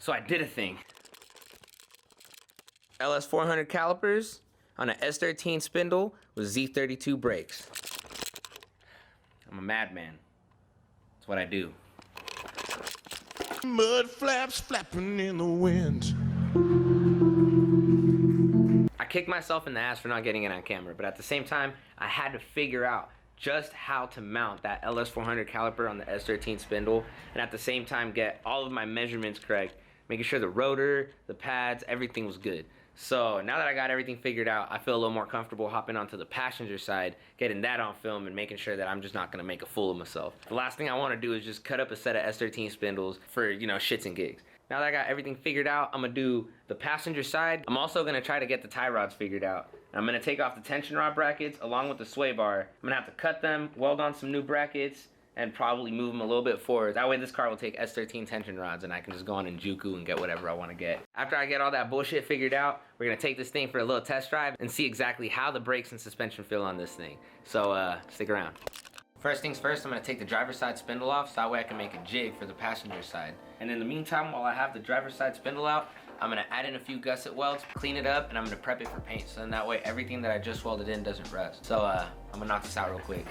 So I did a thing. LS400 calipers on an S13 spindle with Z32 brakes. I'm a madman. That's what I do. Mud flaps flapping in the wind. I kicked myself in the ass for not getting it on camera, but at the same time, I had to figure out just how to mount that LS400 caliper on the S13 spindle, and at the same time get all of my measurements correct, making sure the rotor, the pads, everything was good. So now that I got everything figured out, I feel a little more comfortable hopping onto the passenger side, getting that on film and making sure that I'm just not gonna make a fool of myself. The last thing I wanna do is just cut up a set of S13 spindles for, you know, shits and gigs. Now that I got everything figured out, I'm gonna do the passenger side. I'm also gonna try to get the tie rods figured out. I'm gonna take off the tension rod brackets along with the sway bar. I'm gonna have to cut them, weld on some new brackets, and probably move them a little bit forward. That way this car will take S13 tension rods and I can just go on in Juku and get whatever I want to get. After I get all that bullshit figured out, we're gonna take this thing for a little test drive and see exactly how the brakes and suspension feel on this thing. So stick around. First things first, I'm gonna take the driver's side spindle off so that way I can make a jig for the passenger side. And in the meantime, while I have the driver's side spindle out, I'm gonna add in a few gusset welds, clean it up, and I'm gonna prep it for paint. So then that way everything that I just welded in doesn't rust. So I'm gonna knock this out real quick.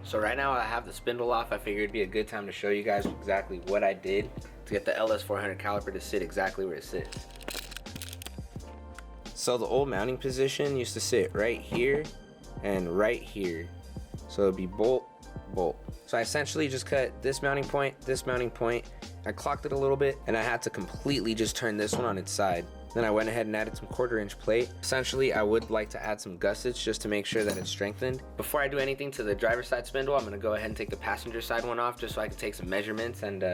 So right now I have the spindle off. I figured it'd be a good time to show you guys exactly what I did to get the LS400 caliper to sit exactly where it sits. So the old mounting position used to sit right here and right here. So it'd be bolt, bolt. So I essentially just cut this mounting point, I clocked it a little bit, and I had to completely just turn this one on its side. Then I went ahead and added some 1/4 inch plate. Essentially, I would like to add some gussets just to make sure that it's strengthened. Before I do anything to the driver's side spindle, I'm gonna go ahead and take the passenger side one off just so I can take some measurements and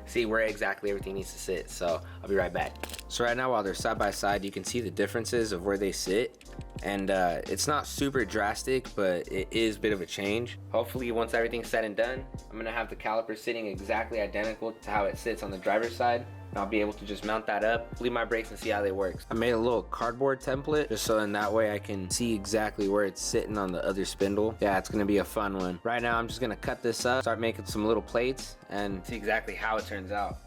see where exactly everything needs to sit. So I'll be right back. So right now, while they're side by side, you can see the differences of where they sit. And it's not super drastic, but it is a bit of a change. Hopefully, once everything's said and done, I'm gonna have the caliper sitting exactly identical to how it sits on the driver's side. And I'll be able to just mount that up, leave my brakes, and see how they work. I made a little cardboard template just so in that way I can see exactly where it's sitting on the other spindle. Yeah, it's gonna be a fun one. Right now, I'm just gonna cut this up, start making some little plates, and see exactly how it turns out.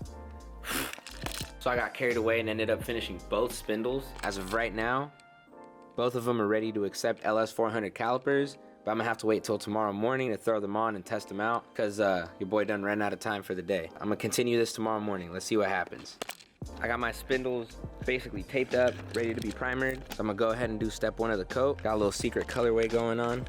So I got carried away and ended up finishing both spindles. As of right now, both of them are ready to accept LS400 calipers, but I'm gonna have to wait till tomorrow morning to throw them on and test them out because your boy done ran out of time for the day. I'm gonna continue this tomorrow morning. Let's see what happens. I got my spindles basically taped up, ready to be primered. So I'm gonna go ahead and do step 1 of the coat. Got a little secret colorway going on.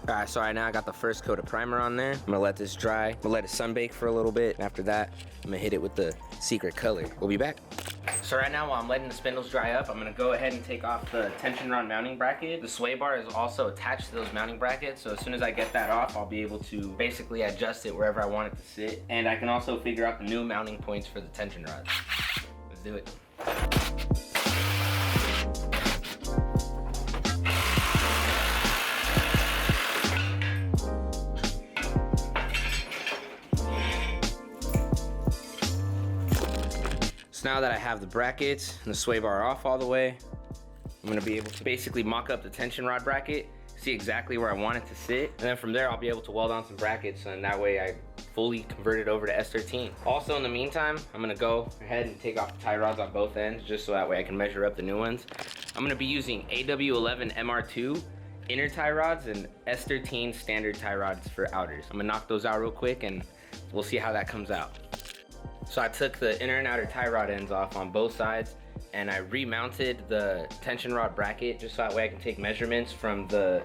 Alright, so right now I got the first coat of primer on there. I'm gonna let this dry. I'm gonna let it sunbake for a little bit. And after that, I'm gonna hit it with the secret color. We'll be back. So right now, while I'm letting the spindles dry up, I'm gonna go ahead and take off the tension rod mounting bracket. The sway bar is also attached to those mounting brackets, so as soon as I get that off, I'll be able to basically adjust it wherever I want it to sit. And I can also figure out the new mounting points for the tension rods. Let's do it. So now that I have the brackets and the sway bar off all the way, I'm gonna be able to basically mock up the tension rod bracket, see exactly where I want it to sit, and then from there I'll be able to weld on some brackets, and that way I fully convert it over to S13. Also in the meantime, I'm gonna go ahead and take off the tie rods on both ends, just so that way I can measure up the new ones. I'm gonna be using AW11 MR2 inner tie rods and S13 standard tie rods for outers. I'm gonna knock those out real quick and we'll see how that comes out. So I took the inner and outer tie rod ends off on both sides, and I remounted the tension rod bracket just so that way I can take measurements from the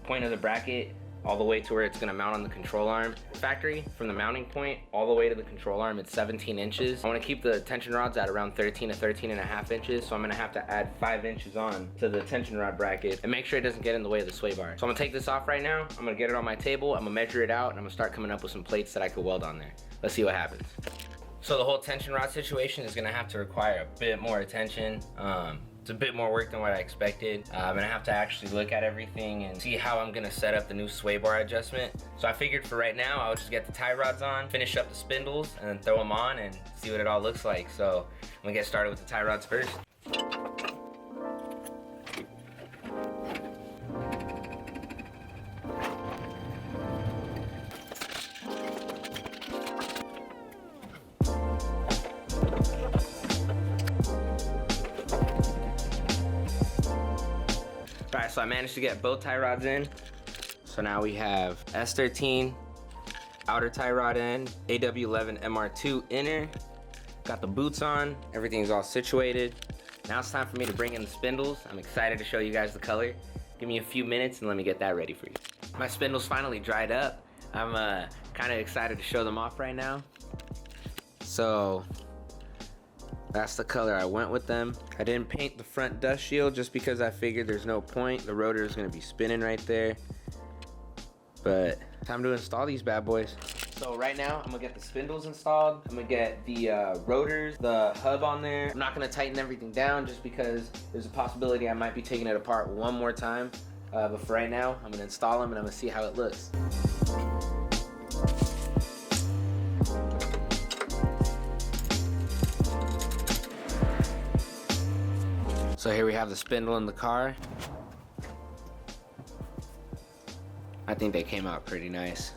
point of the bracket all the way to where it's gonna mount on the control arm. Factory, from the mounting point all the way to the control arm, it's 17 inches. I wanna keep the tension rods at around 13 to 13 and a half inches, so I'm gonna have to add 5 inches on to the tension rod bracket and make sure it doesn't get in the way of the sway bar. So I'm gonna take this off right now, I'm gonna get it on my table, I'm gonna measure it out, and I'm gonna start coming up with some plates that I could weld on there. Let's see what happens. So the whole tension rod situation is gonna have to require a bit more attention. It's a bit more work than what I expected. I'm gonna have to actually look at everything and see how I'm gonna set up the new sway bar adjustment. So I figured for right now, I'll just get the tie rods on, finish up the spindles, and then throw them on and see what it all looks like. So I'm gonna get started with the tie rods first. Alright, so I managed to get both tie rods in. So now we have S13 outer tie rod end, AW11 MR2 inner. Got the boots on, everything's all situated. Now it's time for me to bring in the spindles. I'm excited to show you guys the color. Give me a few minutes and let me get that ready for you. My spindles finally dried up. I'm kind of excited to show them off right now. So that's the color I went with them. I didn't paint the front dust shield just because I figured there's no point. The rotor is gonna be spinning right there. But time to install these bad boys. So right now, I'm gonna get the spindles installed. I'm gonna get the rotors, the hub on there. I'm not gonna tighten everything down just because there's a possibility I might be taking it apart one more time. But for right now, I'm gonna install them and I'm gonna see how it looks. So here we have the spindle in the car. I think they came out pretty nice.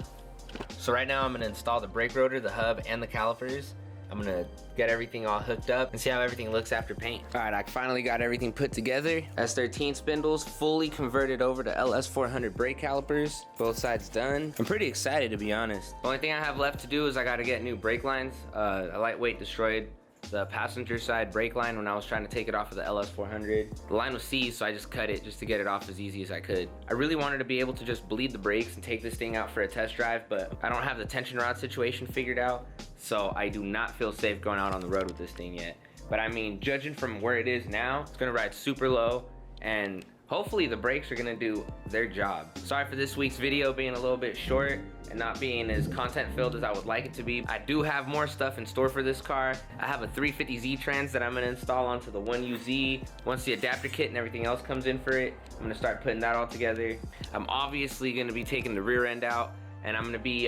So right now I'm gonna install the brake rotor, the hub, and the calipers. I'm gonna get everything all hooked up and see how everything looks after paint. All right, I finally got everything put together. S13 spindles fully converted over to LS400 brake calipers. Both sides done. I'm pretty excited, to be honest. The only thing I have left to do is I gotta get new brake lines. A lightweight destroyed the passenger side brake line when I was trying to take it off of the LS400. The line was seized, so I just cut it just to get it off as easy as I could. I really wanted to be able to just bleed the brakes and take this thing out for a test drive, but I don't have the tension rod situation figured out, so I do not feel safe going out on the road with this thing yet. But I mean, judging from where it is now, it's gonna ride super low, and hopefully the brakes are gonna do their job. Sorry for this week's video being a little bit short and not being as content filled as I would like it to be. I do have more stuff in store for this car. I have a 350Z trans that I'm gonna install onto the 1UZ. Once the adapter kit and everything else comes in for it, I'm gonna start putting that all together. I'm obviously gonna be taking the rear end out, and I'm gonna be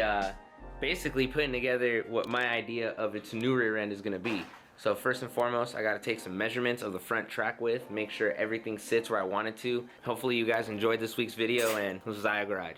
basically putting together what my idea of its new rear end is gonna be. So first and foremost, I gotta take some measurements of the front track width, make sure everything sits where I want it to. Hopefully you guys enjoyed this week's video, and this was IA Garage.